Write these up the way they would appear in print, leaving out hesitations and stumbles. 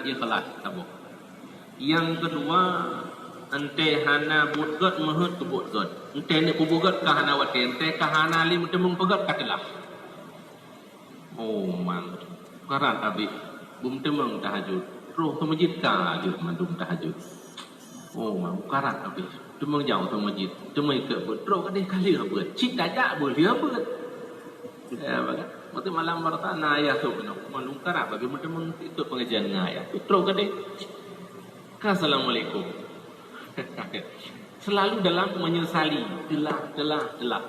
ikhlas tabuk. Yang kedua, ente hana budgot mahut ke budgot. Ente ni kubugot ke hana wate, ente ke hana lim temung pegat katelah. Oh man, karat habis. Bum temung tahajud. Roh tu masjid ka ajud mandum tahajud. Oh man, karat habis. Temung jauh tu masjid. Temung ikut bud. Roh kadeh kali apa? Cik dajak boleh apa? Ya bagai. Waktu malam bertanah ayah tu benar. Malum karat bagi temung ikut pengajian ngaya. Roh kadeh. Assalamualaikum. Selalu dalam menyesali, telah.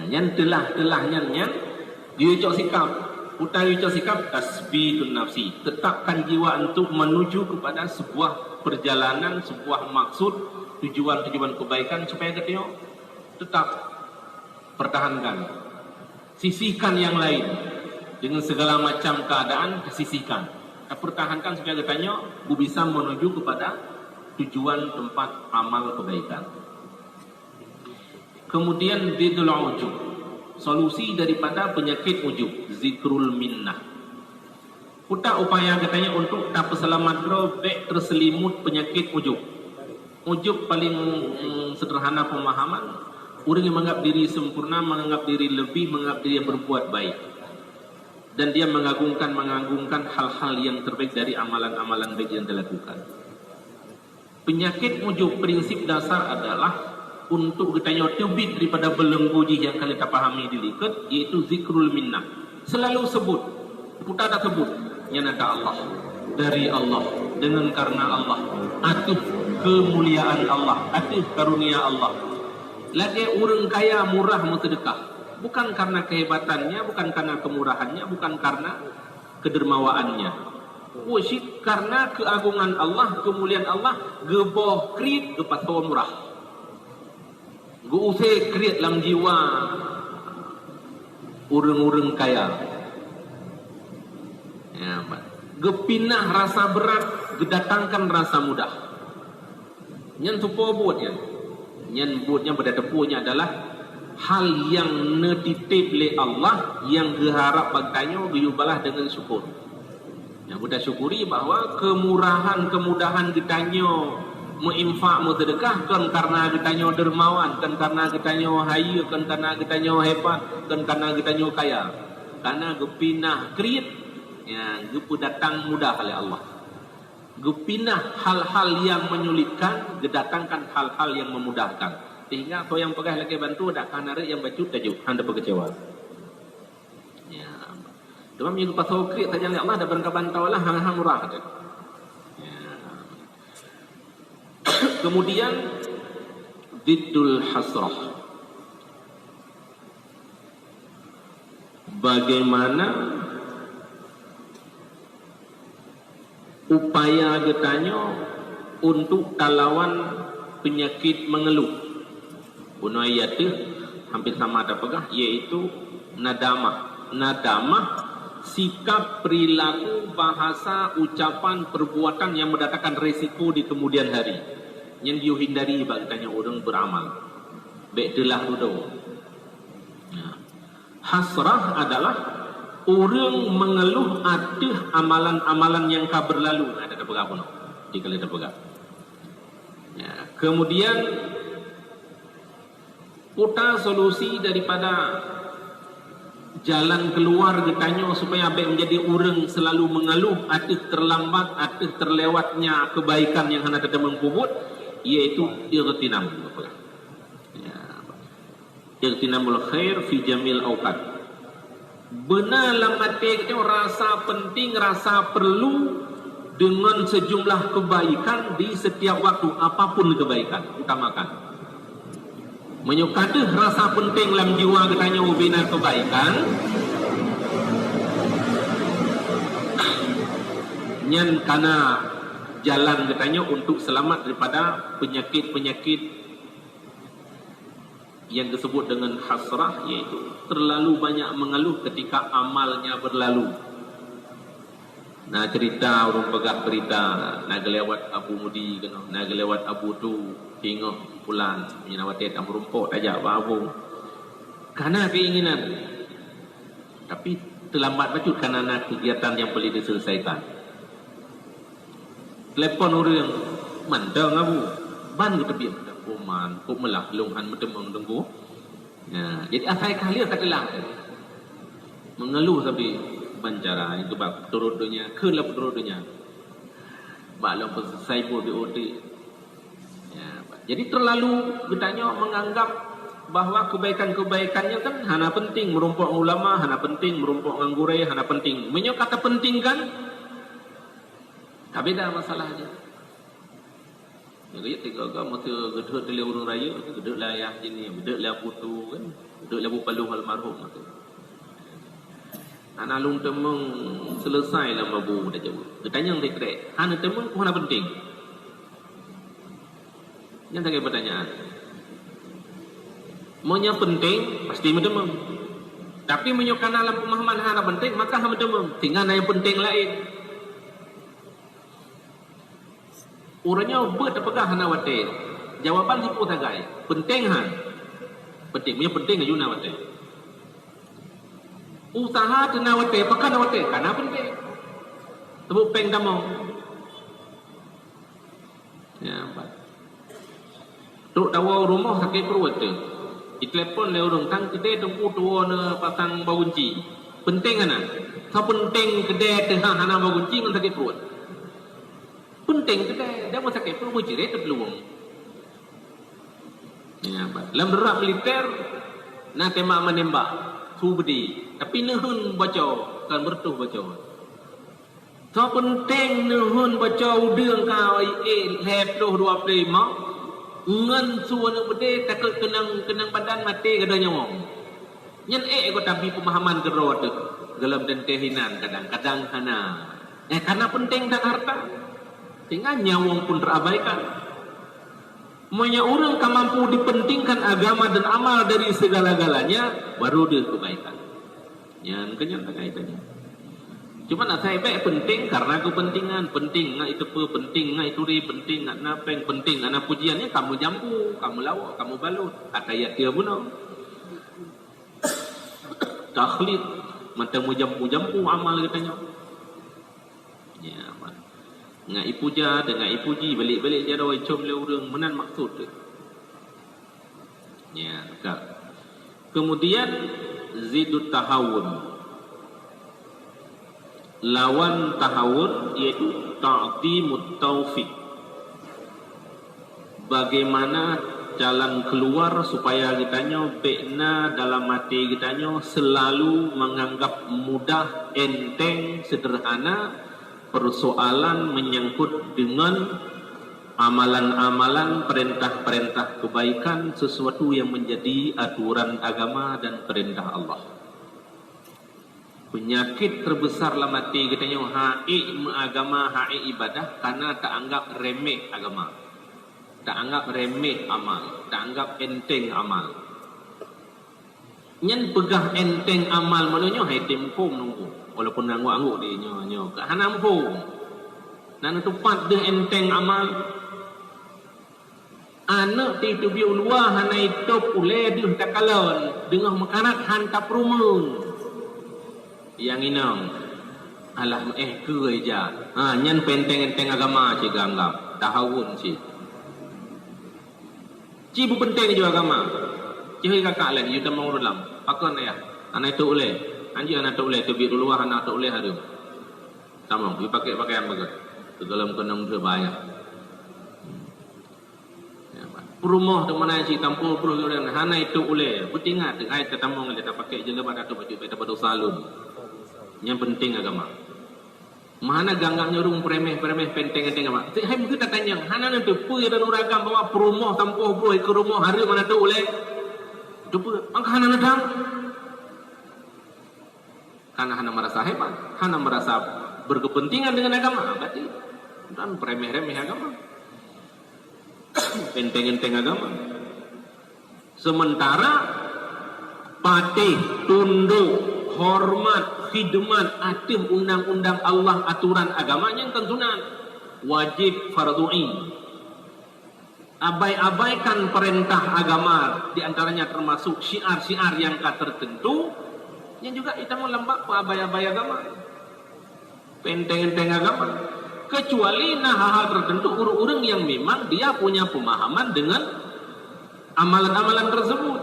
Yang telah yang dia ucap sikap, utari ucap sikap tasbitun nafsi, tetapkan jiwa untuk menuju kepada sebuah perjalanan, sebuah maksud, tujuan kebaikan supaya kita tetap pertahankan. Sisihkan yang lain dengan segala macam keadaan, sisihkan. Pertahankan supaya katanya bisa menuju kepada tujuan tempat amal kebaikan. Kemudian didul ujub, solusi daripada penyakit ujub, zikrul minnah. Kita upaya katanya untuk tak selamat baik terselimut penyakit ujub. Ujub paling sederhana pemahaman, orang yang menganggap diri sempurna, menganggap diri lebih, menganggap diri yang berbuat baik. Dan dia mengagungkan hal-hal yang terbaik dari amalan-amalan baik yang dilakukan. Penyakit ujub prinsip dasar adalah untuk kita tebit daripada belenggu yang kalian tak pahami dilikat, yaitu zikrul minnah. Selalu sebut, kita tak sebut yang ada Allah, dari Allah, dengan karena Allah, atuh kemuliaan Allah, atuh karunia Allah. Lagi orang kaya murah sedekah. Bukan karena kehebatannya, bukan karena kemurahannya, bukan karena kedermawaannya. Worship karena keagungan Allah, kemuliaan Allah, geboh krit gepat hawa murah. Geusai krit dalam jiwa orang-orang kaya. Ya, gepinah rasa berat, gedatangkan rasa mudah. Yang tupo buatnya. Yang buatnya pada tepunya adalah hal yang netitip oleh Allah yang diharap bagainya diubalah dengan syukur. Yang kita syukuri bahawa kemurahan, kemudahan kitanya menginfak, sedekah kan karena kitanya dermawan, kan karena kitanya haya, kan karena kitanya hebat, kan karena kitanya kaya. Karena gepinah krit, ya, gepu datang mudah oleh Allah. Gepinah hal-hal yang menyulitkan, gedatangkan hal-hal yang memudahkan. Sehingga kau yang pegah lagi bantu dak kanare yang bacut tajuk handa berkecewa. Ya. Dalam minggu pasal krik saja Allah ada berangkat bantaulah hang-hang murah. Ya. Kemudian diddul hasrah. Bagaimana upaya getanya untuk talawan penyakit mengeluh. Bunuh ayat itu hampir sama ada pegah, yaitu nadamah. Nadamah, sikap, perilaku, bahasa, ucapan, perbuatan yang mendatangkan resiko di kemudian hari. Yang dihindari bagi tanya orang beramal. Baiklah dulu. Ya. Hasrah adalah orang mengeluh aduh amalan-amalan yang kau berlalu. Ada pegah pun. Jika ada pegah. Ya. Kemudian putar solusi daripada jalan keluar getanya supaya abek menjadi orang selalu mengeluh atau terlambat atau terlewatnya kebaikan yang hendak kita mengkubut, yaitu irtinam. Ya. Irtinamul khair fi jamil awqat. Benar lambat kita rasa penting, rasa perlu dengan sejumlah kebaikan di setiap waktu, apapun kebaikan utamakan. Menyukadih rasa penting dalam jiwa katanya ubina kebaikan, nyan karena jalan katanya untuk selamat daripada penyakit-penyakit yang disebut dengan hasrah, yaitu terlalu banyak mengeluh ketika amalnya berlalu. Nah cerita orang pegah berita, nak lewat Abu Mudi, nak lewat Abu tu, hingga pulang menyawati tak merumput aja babu. Karena keinginan, tapi terlambat bacut karena kegiatan yang boleh diselesaikan. Telepon orang mandang abu ban ke tebi man ko melah lunghan medemang dengku. Ya, jadi asai kali kata lang mengeluh tapi bancara itu bab turut dunia kelah turut dunia maklum selesai pun BOT. Ya, jadi terlalu bertanya menganggap bahwa kebaikan-kebaikannya kan hana penting merumpuk ulama, hana penting merumpuk nganggurai, hana penting. Menyo kata penting kan? Tapi dah masalahnya. Ya kaya tiga agama tu gedut dia urang raya, gedut lah ayah sini, gedut lah putu kan, gedut lah paluh almarhum tu. Anak lung temeng selesai lah mabu dah jauh. Ditanya yang dekrek, hana temeng hana penting. Yang tak pertanyaan. Maunya penting pasti medemeng. Tapi menyukan alam pemahaman hana penting maka hana medemeng. Tinggal yang penting lain. Orangnya berpegang hana wate. Jawaban sipu tagai. Penting han. Penting. Punya penting aja na wate. Usaha tena wate. Pakai na wate. Karena penting. Tepuk peng damau. Ya, Pak. Tuk tawa rumah sakit perut tu. Ditelepon le orang tang kedai tengku tua na pasang bagunci. Penting ana. Sa penting kedai teh hana bagunci man sakit perut. Penting kedai dah mau sakit perut jerit terpeluang. Ya, dalam derap militer na tembak menembak subdi tapi nehun baca kan bertuh baca. Sa penting nehun baca udang kau lep 25 ngan suara bede takut kenang badan mati kada nyawa. Nyen ko tapi pemahaman gerot dalam dan kehinan kadang-kadang hana. Karena penting dan harta. Tinggal nyawang pun terabaikan. Monya orang kan mampu dipentingkan agama dan amal dari segala-galanya baru dia kebaikan. Yang kenyataan kaitannya. Cuma nak saya baik penting karena kepentingan penting ngak itu pe penting ngak itu ri penting ngak napeng penting ngak pujiannya kamu jampu kamu lawak kamu balut atayat dia bunuh takhlid mata mu jampu amal katanya ya man ngak ipuja dengan ipuji balik-balik dia dah com le urang menan maksud tu ya tak. Kemudian zidut tahawun lawan tahawun iaitu ta'zimut taufiq. Bagaimana jalan keluar supaya kitanya bekna dalam hati kitanya selalu menganggap mudah, enteng, sederhana persoalan menyangkut dengan amalan-amalan perintah-perintah kebaikan sesuatu yang menjadi aturan agama dan perintah Allah. Penyakit terbesar dalam hati katanya ha'i agama, ha'i ibadah karena tak anggap remeh agama. Tak anggap remeh amal, tak anggap enteng amal. Nyen pegah enteng amal maknanya hai tempom nunggu. Walaupun nanggu-anggu dia nyo kat hanampung. Nan tepat dia enteng amal. Anak ti tu biu luar hanai top ule dia tak kalon dengan makanan hantap rumun. Yang inang alah ke aja nyan penteng-enteng agama ci ganggap tahawun ci bu penting juga agama ci kakak lain yuda mau dalam pakon ya anak itu oleh anji anak itu oleh tu bi dulu anak itu oleh harum sama you pakai pakaian bagus tu dalam kenang berbahaya ya rumah tu mana ci tampul pro hana itu oleh butingat dengan ai tatamong le tak pakai jelebat atau baju beta batu salun. Yang penting agama. Mana ganggam nyurung premeh penteng-enteng agama. Hai mungkin tak tanya, hana nanti puy dan uragam bawa perumoh tampoh bro ke rumah hari mana tu oleh. Tu pu, angka hana nadang. Karena hana merasa hebat, hana merasa berkepentingan dengan agama. Berarti dan premeh-remeh agama. Penteng-enteng agama. Sementara patih, tunduk, hormat, khidmat, atif undang-undang Allah, aturan agamanya yang tentunan wajib fardhu'in. Abai-abaikan perintah agama di antaranya termasuk syiar-syiar yang tertentu yang juga kita mau lembak abai-abai agama. Penteng-enteng agama. kecuali hal-hal tertentu orang-orang yang memang dia punya pemahaman dengan amalan-amalan tersebut.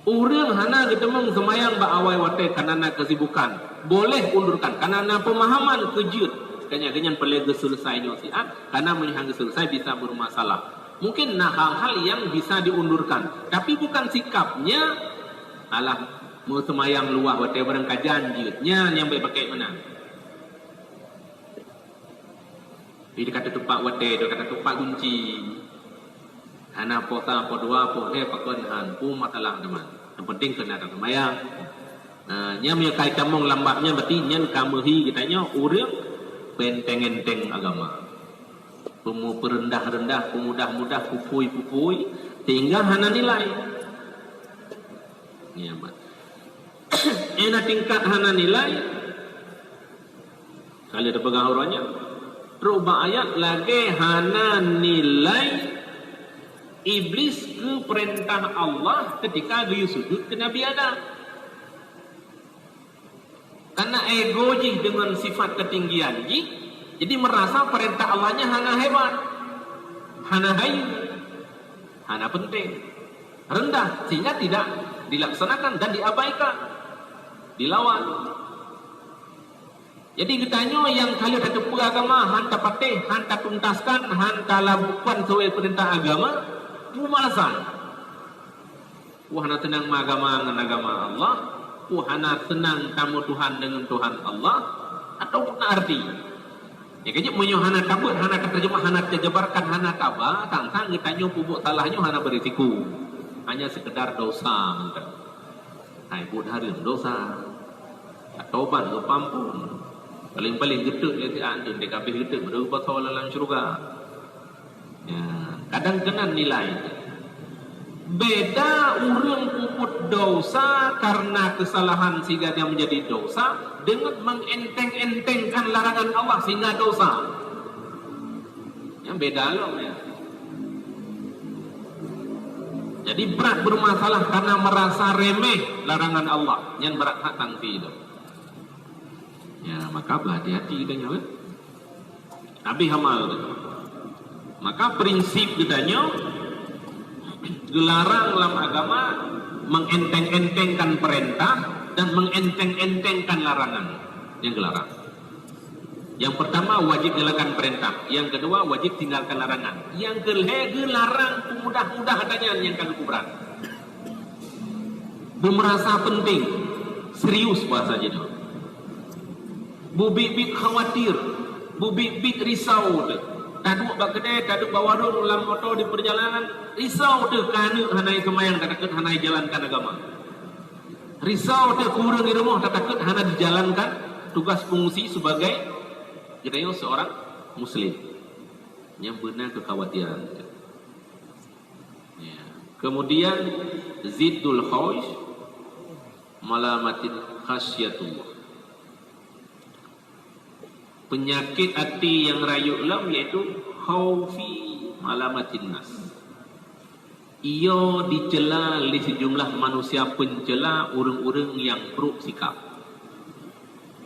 Orang hana ketemung semayang ba awai wate kanana kesibukan boleh undurkan kanana pemahaman kejut kanya-kanya pelega selesai nyosian karena menyang selesai bisa bermasalah. Mungkin hal-hal yang bisa diundurkan, tapi bukan sikapnya alah mau semayang luah wate barang kajian jiutnya yang baik pakai mana. Dia kata tempat wate, dia kata tempat kunci. Hana pota po dua po pakon han pu matalang teman. Yang penting kena ada semayang. Nya me kai kamong lambaknya berarti nyen kamuhi kitanya urang penteng-enteng agama. Pemu perendah-rendah, pemudah-mudah, pupui-pupui sehingga hana nilai. Ya, mat. Ena tingkat hana nilai. Kali ada pegang orangnya. Terubah ayat lagi hana nilai iblis ke perintah Allah ketika dia sujud ke Nabi Adam. Karena ego jih dengan sifat ketinggian jih, jadi merasa perintah Allahnya hana hebat, hana hayu, hana penting, rendah, sehingga tidak dilaksanakan dan diabaikan, dilawan. Jadi kitanya yang kali ada agama, hanta patih, hanta tuntaskan, hanta lakukan sesuai perintah agama, pemalasan. Wahana tenang agama dengan agama Allah, wahana tenang tamu Tuhan dengan Tuhan Allah, atau pun arti. Ya kayaknya menyohana kabut, hana terjemah, hana terjebarkan, hana kaba, tantang kitanya pupuk salahnya hana berisiko. Hanya sekedar dosa. Hai buat hari dosa. Taubat kepampun. Paling-paling gedek ya si anjing dia kabeh gedek berubah soal dalam syurga. Ya, kadang kena nilai. Beda orang puput dosa karena kesalahan sehingga dia menjadi dosa dengan mengenteng-entengkan larangan Allah sehingga dosa. Yang beda loh ya. Jadi berat bermasalah karena merasa remeh larangan Allah yang berat hak tangsi itu. Ya, maka berhati-hati kita nyawa. Nabi hamal itu. Maka prinsip kitanya gelarang dalam agama mengenteng-entengkan perintah dan mengenteng-entengkan larangan yang gelarang. Yang pertama wajib jalankan perintah, yang kedua wajib tinggalkan larangan. Yang gelarang mudah-mudah adanya yang kagak berat. Merasa penting, serius bahasa jadi. Bubik-bik khawatir, bubik-bik risau tu. Taduk bak kedai, taduk bawa warung dalam motor di perjalanan, risau tu kerana hanai semayang tak takut hanai jalankan agama. Risau tu kurang di rumah tak takut hanai dijalankan tugas fungsi sebagai kita seorang muslim. Yang benar kekhawatiran. Ya. Kemudian ziddul khawsh malamatin khasyatullah. Penyakit hati yang rayu lam yaitu khaufi malamatin nas. Ia dicela oleh sejumlah manusia pencela orang-orang yang buruk sikap.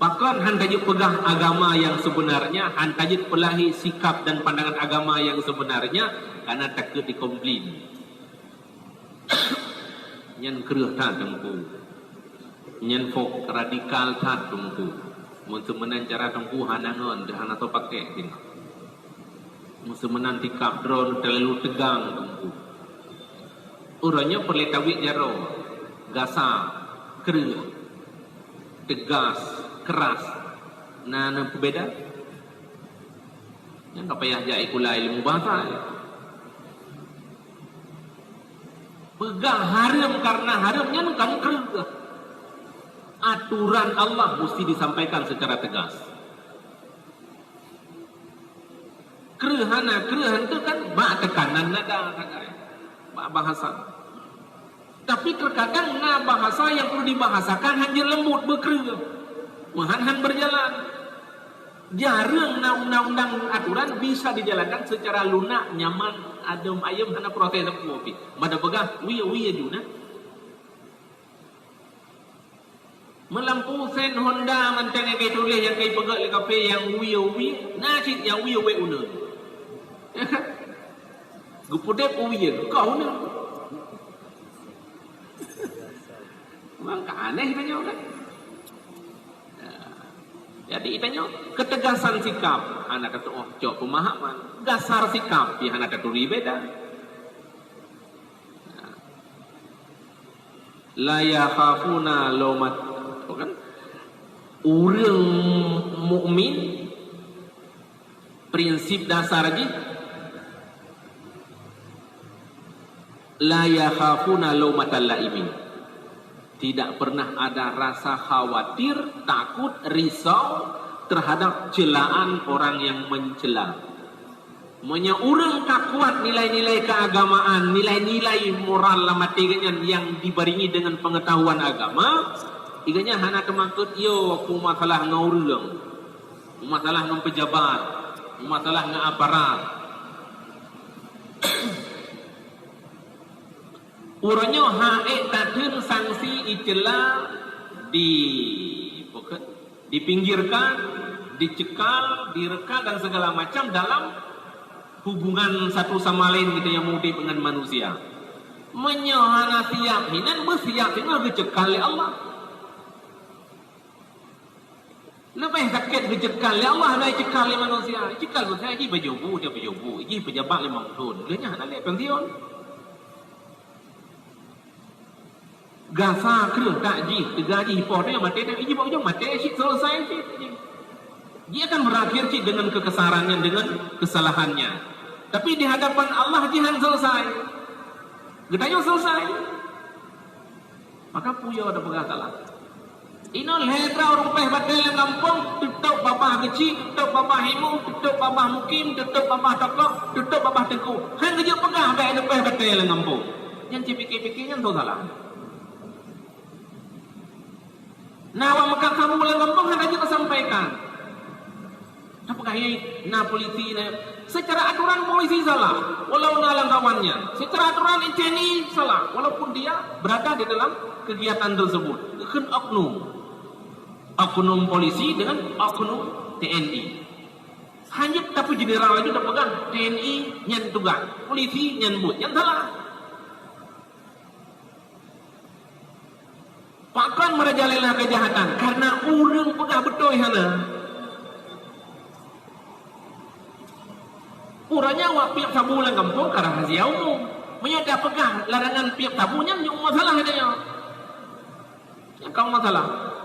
Bahkan hantajud pegang agama yang sebenarnya, hantajud pelahi sikap dan pandangan agama yang sebenarnya karena takut dikomplain. Nyan kerah tak tempu, nyan folk radikal tak tempu. Mensemenan cara tempuh hanangan dah atau pakai ini. Mensemenan tikap drone terlalu tegang tempuh. Orangnya perlu tawik jaro, gasa, kerah, tegas, keras. Nah, berbeda. Yang tak payah jai kulai ilmu bahasa. Pegang haram karena haramnya kamu kerah. Aturan Allah mesti disampaikan secara tegas. Kerehan itu kan bak tekanan nada bak bahasa. Tapi terkadang bahasa yang perlu dibahasakan hanya lembut berkerah. Mahan berjalan. Jarang undang-undang aturan bisa dijalankan secara lunak, nyaman, adem ayam hana proses kopi. Mada pegah wiya juga. Melampau trend Honda mantang yang kai tulis yang kai pegat le kafe yang wi na cik yang wi una. Gupudep wi kau na. Mangka aneh tanya kan. Jadi tanya ketegasan sikap anak kata oh cok pemahaman dasar sikap ya anak kata beda. La yakhafuna laumat kan urang mukmin prinsip dasar lagi la yakhafuna laumatal laimin, tidak pernah ada rasa khawatir, takut, risau terhadap celaan orang yang mencela. Urang tak kuat nilai-nilai keagamaan, nilai-nilai moral lamatiganya yang dibaringi dengan pengetahuan agama. Iganya hana kemakut yo aku masalah ngaurang, masalah ngam pejabat, masalah ngam aparat. Urangnya hae tatun sanksi icela dipinggirkan, dicekal, direkal dan segala macam dalam hubungan satu sama lain kita yang mudik dengan manusia. Menyahana siap hinan bersiap dengan dicekal oleh Allah. Lebih sakit dicekal oleh Allah dari cekal oleh manusia. Cekal saya ini berjobu, dia berjobu, ini pejabat 5 tahun. Dia hanya nak pensiun. Gasa kerja tak ji, gaji pornya mati dah. Ini bawa mati sih selesai sih. Dia akan berakhir sih dengan kekesarannya, dengan kesalahannya. Tapi di hadapan Allah jihan selesai. Gedanya selesai. Maka puyo ada pegasalah. Ino lehra orang peh batal yang kampung, tutup babah kecil, tutup babah himu, tutup babah mukim, tutup babah tokok, tutup babah tengku. Han kerja pegah baik ada peh batal yang kampung. Yang cipik-pikirnya tu salah. Nawa makan kamu bulan kampung han aja kesampaikan. Apakah ini polisi ni? Secara aturan polisi salah, walau nalang kawannya. Secara aturan ini salah, walaupun dia berada di dalam kegiatan tersebut. Kan oknum polisi dengan oknum TNI. Hanya tapi general lagi dah pegang TNI yang tugas, polisi yang but, yang salah. Pakan merajalela kejahatan karena urang pegang betul sana. Urangnya awak pihak tabu lang kampung karena rahasia umum. Menyada pegang larangan pihak tabunya yang masalah adanya. Yang kau masalah.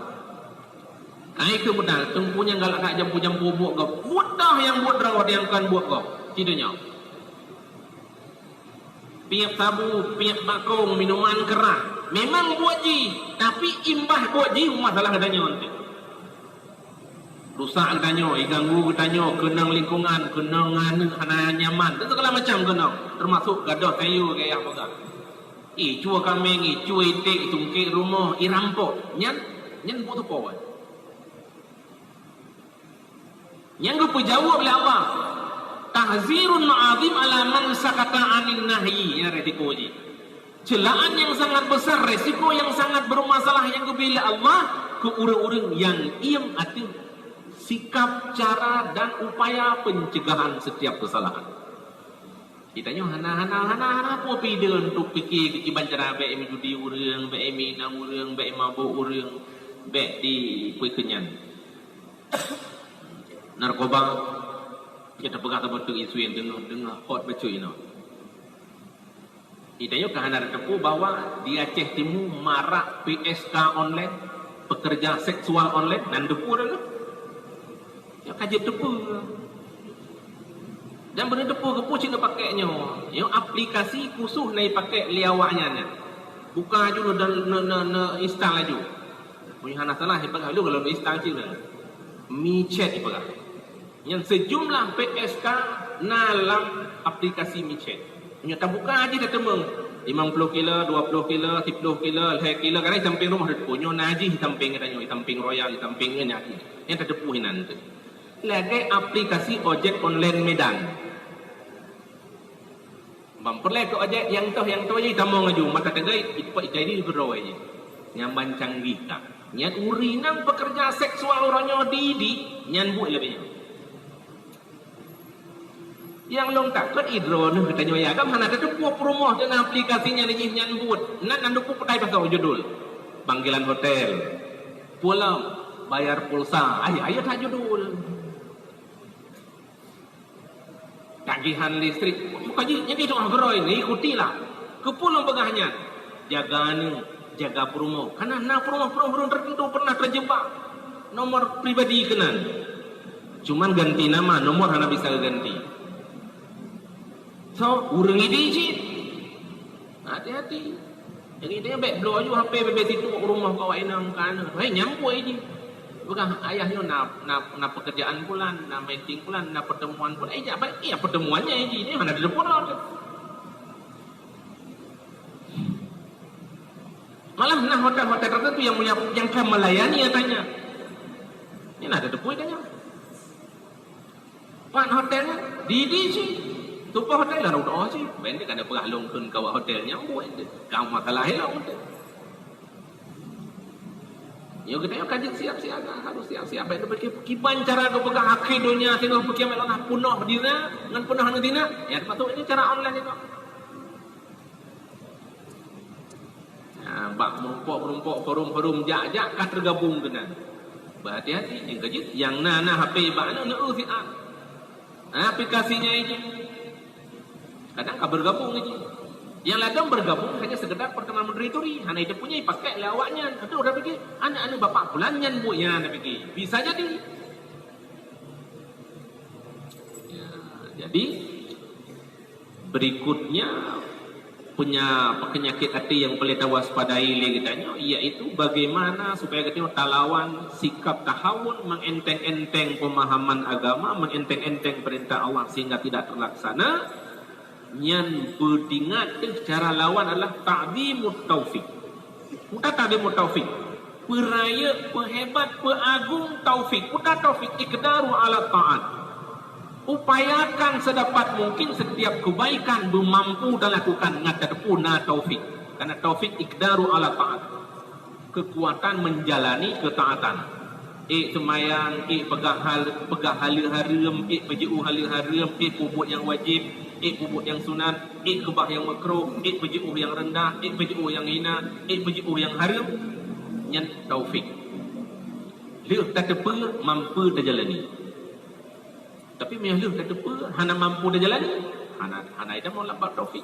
Ai ke benar, tempunya galak nak jampu-jampu buat kau. Mudah yang buat rawat yang kan buat kau. Tidaknya. Pihak tabu, pihak bakong, minuman keras. Memang buat ji, tapi imbah buat ji masalah adanya nanti. Rusak katanya, ganggu katanya, kenang lingkungan, kenang hana nyaman, dan segala macam kenang, termasuk gadah kayu kayak apa kan? Cua kambing, cua itik, tungkik rumah, rampok, nyan buat apa wan? Yang kepejawab oleh Allah, tahzirun ma'azim ala man sakata anin nahyi, ya resiko ji. Celaan yang sangat besar, resiko yang sangat bermasalah yang kebila Allah ke orang-orang yang iam atin sikap, cara dan upaya pencegahan setiap kesalahan. Kitanya hana apa pide untuk fikir kekiban cara baik emi judi urang, baik emi nang urang, baik mabuk urang, baik di pekenyan. Narkoba kita pegang betul isu yang dengar hot betul ini. Kitanya kahana tepu bahwa di Aceh Timur marak PSK online, pekerja seksual online dan depu dah. Yang kaji tepu dan benda tepu kepu cina pakainya yang aplikasi khusus naik pakai liawaknya buka aja dan install aja punya hana salah hebat kalau install cina micet ibarat yang sejumlah PSK dalam aplikasi micet punya tak buka aja dah temeng 50 kilo, 20 kilo, 10 kilo, 1 kilo karena samping rumah depu nyo naji samping katanya samping royal samping nyaki yang tak depu nanti lagi aplikasi ojek online Medan. Memperlek ke ojek yang tu je tamong aju mata tegai ipa ini berdoa je. Nyaman canggih tak. Nyan urinang pekerja seksual orangnya didi, nyan buat lebihnya. Yang long takut idro nu katanya ya kan hana ada puak rumah dan aplikasinya ni nyan buat. Nan pun petai pasal judul. Panggilan hotel. Pulang bayar pulsa. Ayo tak judul. Tagihan listrik. Mukaji jadi tu agro ini ikutilah. Kepulang pegahnya. Jaga promo. Karena promo tertentu pernah terjebak. Nomor pribadi kenan. Cuman ganti nama, nomor hana bisa ganti. So, urang izin. Hati-hati. Jadi dia baik blow aja HP bebek situ ke rumah kau enam kana. Hai nyampu aja. Bukan ayahnya nak pekerjaan pulan, nak meeting pulan, nak pertemuan pulan. Apa? Iya pertemuannya aja. Ini mana ada telepon lah. Malah nah hotel-hotel tertentu yang kan melayani ya tanya. Ini ada depois tanya. Pak hotelnya di sih. Tupa hotel lah udah sih. Benda kan ada pengalung kun kau hotelnya buat itu. Kau masalah lah hotel. Yo kita yo kaji siap-siap harus siap-siap baik kipan cara kau pegang akhir dunia tengok pergi melangah punah dina dengan punah dina. Ya patut ini cara online itu. Bak merumpok forum jak kan tergabung dengan berhati-hati yang kejut yang nana HP bak nak usian aplikasinya ini kadang kau bergabung aja yang ladang bergabung hanya sekedar pertemuan moderatori hanya itu punya pakai lawaknya itu udah pergi anak-anak bapak bulannya buatnya anda pergi bisa jadi ya, jadi berikutnya punya penyakit hati yang boleh waspadai katanya yaitu bagaimana supaya kita lawan sikap tahawun mengenteng-enteng pemahaman agama mengenteng-enteng perintah Allah sehingga tidak terlaksana yang berdingat cara lawan adalah ta'zimut taufik bukan ta'zimut taufik peraya perhebat peragung taufik bukan taufik iqdaru ala ta'at upayakan sedapat mungkin setiap kebaikan bermampu dan lakukan ngatadpuna taufik karena taufik iqdaru ala ta'at kekuatan menjalani ketaatan semayang pegang hala haram pejiu hala haram puput yang wajib puput yang sunat kebah yang makruh pejiu yang rendah pejiu yang hina pejiu yang haram yang taufik dia tak mampu terjalani. Tapi mehluh kata apa? Hana mampu dah jalan. Hana itu mau lambat taufik.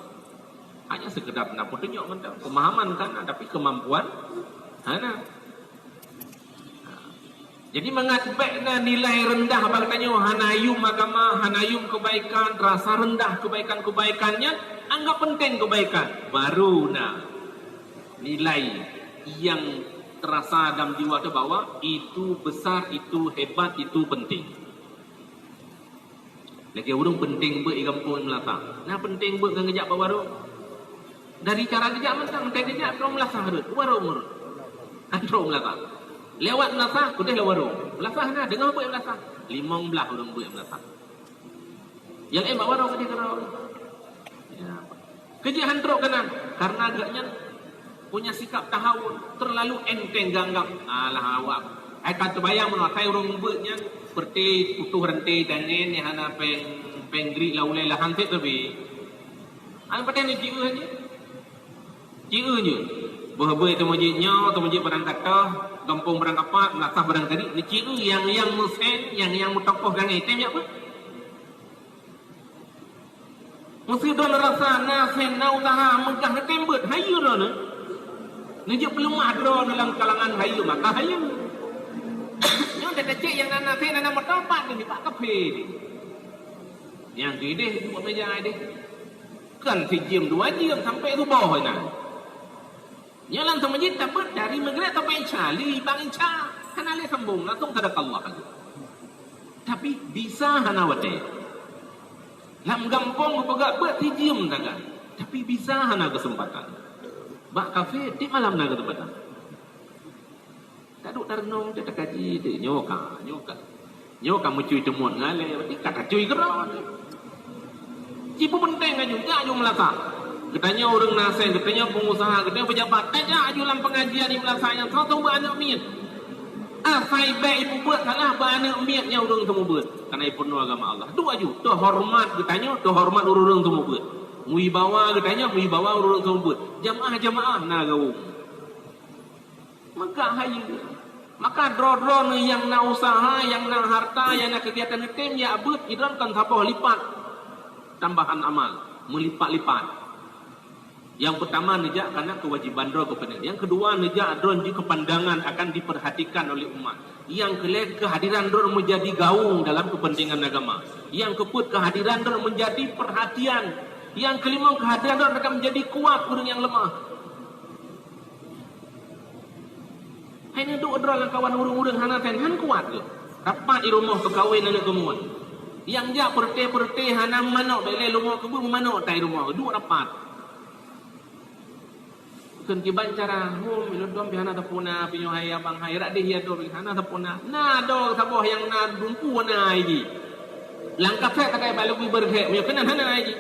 Hanya sekedar nak tunjuk mentang pemahaman kan, tapi kemampuan hana. Jadi mengatbakna nilai rendah apa katanya hanayum agama, hanayum kebaikan, rasa rendah kebaikan-kebaikannya, anggap penting kebaikan. Baru nilai yang terasa dalam jiwa itu bahwa itu besar, itu hebat, itu penting. Lagi urung penting buat kampung Melaka. Nah penting buat ngejak baru. Dari cara ngejak mentang ngejak pro Melaka harus. Warung. Antro Melaka. Lewat Melaka kudah le warung. Melaka nah dengar buat Melaka. 15 urung buat Melaka. Yang bawa warung dia kerau. Ya. Kerja antro kanan karena agaknya punya sikap tahawun terlalu enteng ganggap. Alah awak. Kata bayang menurut saya urung buatnya seperti utuh rantai dangin yang hana penggri laulai lahan tu tapi apa pada ni jiu aja jiu je berhabis tu majidnya tu majid barang kata kampung barang apa nasah barang tadi ni jiu yang musen yang mutokoh gang item apa mesti don rasa nasen nau taha megah na tembet hayu lo ni je belum ada dalam kalangan hayu maka hayu ada cek yang anak saya nak bertobat ni Pak Kafe ni. Yang gede buat meja ni. Kan sejam 2 jam sampai subuh ni. Jalan sama masjid dapat dari Maghrib sampai Isya, Bang Isya. Kan ale sambung langsung sedekah Allah. Tapi bisa hana wate. Lam gampang pegak buat sejam dah. Tapi bisa hana kesempatan. Pak Kafe di malam nak kesempatan. Kaduk tarnong dia tak kaji dia nyoka mencui temut ngale berarti kata cuy gerak cipu penting aja aju Melaka katanya orang nasihat katanya pengusaha katanya pejabat aja aju dalam pengajian di Melaka yang tahu anak min Afai baik ibu buat salah bana miatnya urang temu buat. Karena ibu agama Allah. Dua ju, tu hormat getanya, tu hormat urang temu buat. Wibawa getanya, wibawa urang temu buat. Jamaah-jamaah na gaung. Maka hayu. Maka dro-dro yang na usaha, yang na harta, yang na kegiatan tim ya abut idron kan sapoh lipat tambahan amal, melipat-lipat. Yang pertama nejak karena kewajiban dro kepada. Yang kedua nejak dro juga kepandangan akan diperhatikan oleh umat. Yang kelima kehadiran dro menjadi gaung dalam kepentingan agama. Yang keempat kehadiran dro menjadi perhatian. Yang kelima kehadiran dro akan menjadi kuat orang yang lemah. Hanya duk dro lang kawan urang-urang hana ten han kuat ke. Rapat di rumah berkahwin anak kemuan. Yang jak perte-perte hana manok bele rumah kebu manok tai rumah. Duk rapat. Kun kiban cara hum ilodom bihana tapuna pinyo hay abang hay rak dia do bihana tapuna na do saboh yang na dumpu na iki langkah saya takai balagu berge me kena hana iki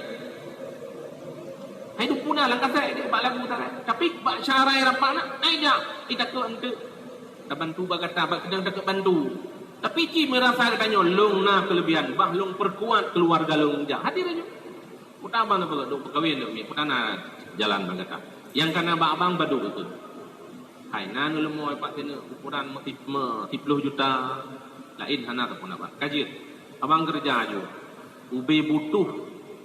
hay dumpu na langkah saya dia balagu takai tapi bak syarai rapana ai dak ita ke ente bantu bagata bak sedang dekat bantu tapi ki merasa katanya long na kelebihan bah long perkuat keluarga long ja hadir aja utama na do kawin do me putana jalan bagata. Yang karena abang badu itu. Hai nan lu mau pak sini ukuran 10 juta. Lain hana ataupun apa. Kaji. Abang kerja aja. Ube butuh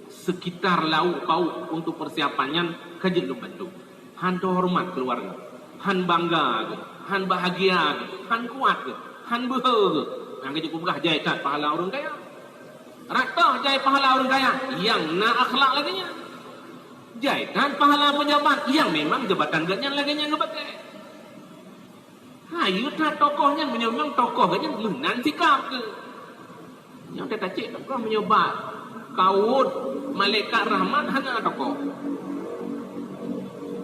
sekitar lauk pauk untuk persiapannya kaji lu bantu. Han hormat keluarga. Han bangga ke. Han bahagia ke. Han kuat ke. Han behe ke. Yang kaji kubah jaitan pahala orang kaya. Rata jai pahala orang kaya. Yang na akhlak laginya. Jaitan pahala pejabat yang memang jabatan gaknya laginya ngebagai. Hayu tak tokohnya menyebang tokoh gaknya menan sikap ke. Yang tak cik tokoh menyebat. Kawud malaikat rahmat hana tokoh.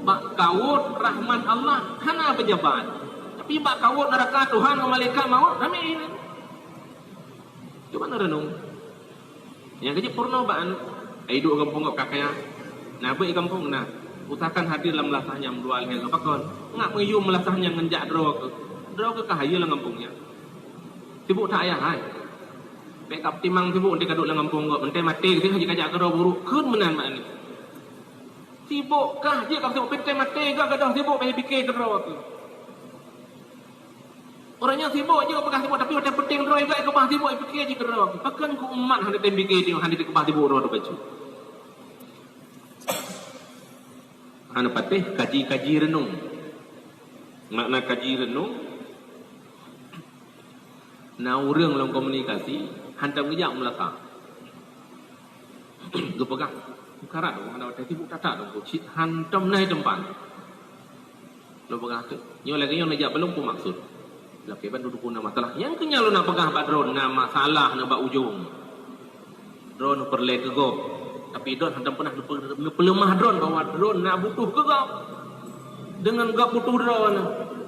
Bak kawud rahmat Allah hana pejabat. Tapi bak kawud neraka Tuhan malaikat maut rame. Coba renung. Yang kecil purnobaan. Aidu kampung kakaknya. Nah, baik kampung nah, usahakan hadir dalam melasahnya mendua hal apa kon? Ngak mengiyu melasahnya ngenjak draw ke kahaya lang kampungnya. Sibuk tak ayah hai. Backup timang sibuk dia kaduk lang kampung kok, mentai mati ke sini kajak draw buruk keun menan mak ni. Sibuk kah dia kalau sibuk mentai mati ke kadang sibuk pasal fikir draw tu. Orangnya sibuk je pegang sibuk tapi ada penting draw juga ke bah sibuk fikir je draw. Pakan ku umat hendak tem fikir dia hendak ke bah sibuk draw baju. Hana patih kaji-kaji renung. Makna kaji renung na urang dalam komunikasi hantam ngejak melaka. Lu pegang. Karat mana ada tibuk tata dong cit hantam nai tempat. Lu pegang tu. Nyo lagi nyo ngejak belum pun maksud. Laki ban duduk na masalah. Yang kenya lu nak pegang bak drone na masalah na bak ujung. Drone perle ke go. Tapi drone hantam pernah pelemah drone bahawa drone nak butuh ke kau dengan gak butuh drone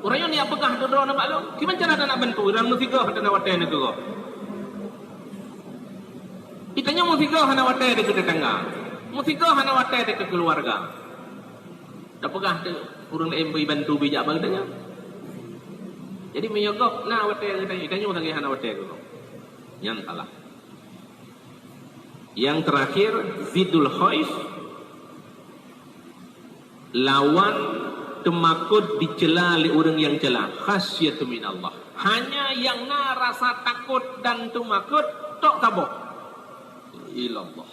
orangnya ni apakah tu drone nampak lu gimana cara nak bantu dalam musika hana waten ke kau itanya musika hana waten ke tetangga musika hana waten ke keluarga apakah tu urang lain beri bantu bijak bagdanya jadi menyogok na waten itanya orang hana waten ke kau yang salah. Yang terakhir zidul khaif lawan temakut dicela oleh orang yang cela khasyatu minallah. Hanya yang na rasa takut dan temakut tok taboh ilallah.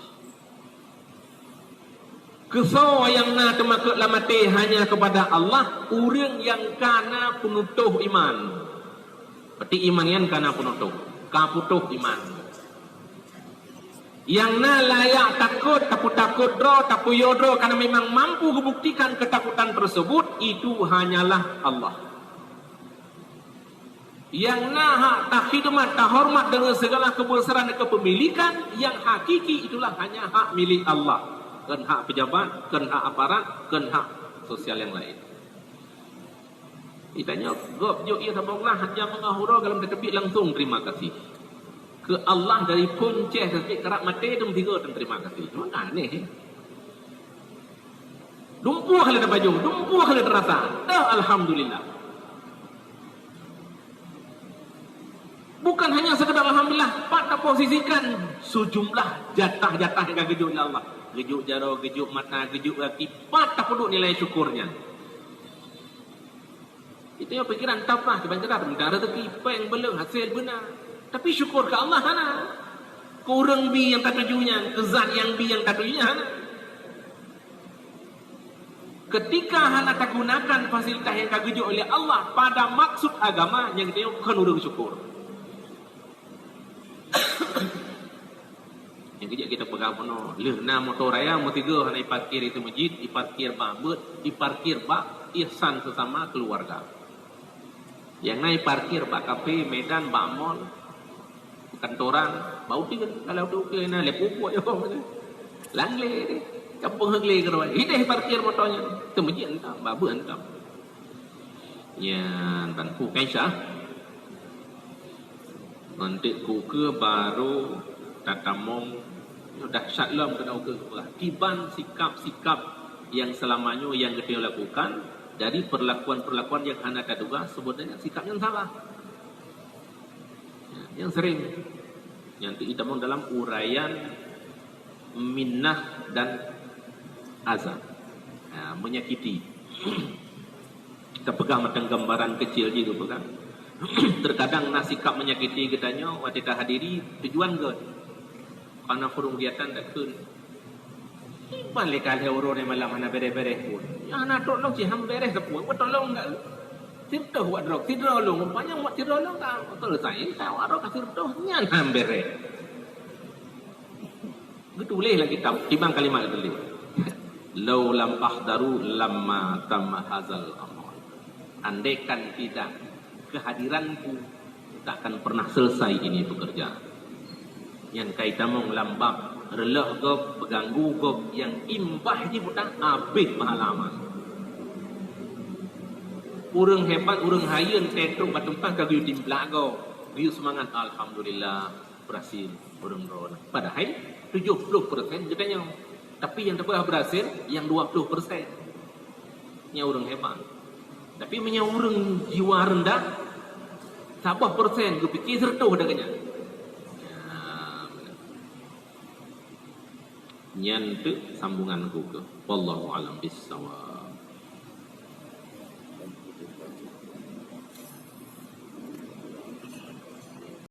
Kesau yang na temakut lamate hanya kepada Allah orang yang kana penutuh iman. Berarti iman yang kana penutuh kaputuh iman. Yang na layak takut, takut draw, takut yodro karena memang mampu membuktikan ketakutan tersebut itu hanyalah Allah. Yang na hak tak khidmat, tak hormat dengan segala kebesaran dan kepemilikan yang hakiki itulah hanya hak milik Allah. Kan hak pejabat, kan hak aparat, kan hak sosial yang lain. Itanya gop jo ia sabonglah hanya mengahuro dalam dekebit langsung terima kasih. Ke Allah dari punceh sakit kerak mati dan tiga dan terima kasih. Cuma aneh. Dumpuh kali baju, dumpuh kali terasa. Dah alhamdulillah. posisikan sejumlah jatah-jatah yang gejuk oleh Allah. Gejuk jaro, gejuk mata, gejuk kaki. Patah pun nilai syukurnya. Itu yang pikiran tapah. Kebanyakan benda rezeki, peng belum, hasil benar. Tapi syukur ke Allah sana. Kurang bi yang tak tujuannya, kezat yang bi yang tak tujuannya sana. Ketika hana tak gunakan fasilitas yang kagejuk oleh Allah pada maksud agama, yang kita bukan urung syukur. Yang kejap kita pegang penuh. Lehna motor raya, motiga hana diparkir itu masjid, diparkir babet, diparkir bak ihsan sesama keluarga. Yang naik parkir bak kafe, medan, bak mall, kantoran, bau tiga kalau tu kena lepupu yo. Langle ni. Kampung hegli ke rumah. Ini parkir motornya. Itu masjid entah. Babu entah. Yang tanku kaisah. Nanti ku ke baru tatamong. Sudah syatlam kena ke. Tiban sikap-sikap yang selamanya yang kita lakukan. Dari perlakuan-perlakuan yang hana kaduga. Sebetulnya sikap yang salah. Yang sering. Yang ditamong dalam uraian minnah dan azab, menyakiti. Kita pegang macam gambaran kecil juga pegang. Terkadang sikap menyakiti katanya waktu kita hadiri tujuan ke karena kurung kegiatan tak kun. Balik kali orang yang malam mana beres-beres pun. Ya nak tolong si ham beres sepuluh, buat tolong enggak? Tirtoh buat drok, tirolong. Banyak buat tirolong tak? Betul saya tahu ada kasih tirtohnya ham beres. Getuleh lagi timbang kalimat itu. Lau lam ahdaru lamma tamma hazal amal. Andaikan tidak kehadiranku, tak akan pernah selesai ini pekerjaan. Yang kaitamong lambak relah gop, berganggu gop, yang imbah ni bukan habis mahalaman. Urang hebat, urang hayun tetung batempah kagu tim belago. Biu semangat alhamdulillah berhasil urang ron. Padahal 70% katanya. Tapi yang tak berhasil, yang 20%. Yang orang hebat. Tapi punya orang jiwa rendah, sabah persen, gue fikir sertuh dengannya. Nyantuk sambungan ku ke. Wallahu alam bisawab.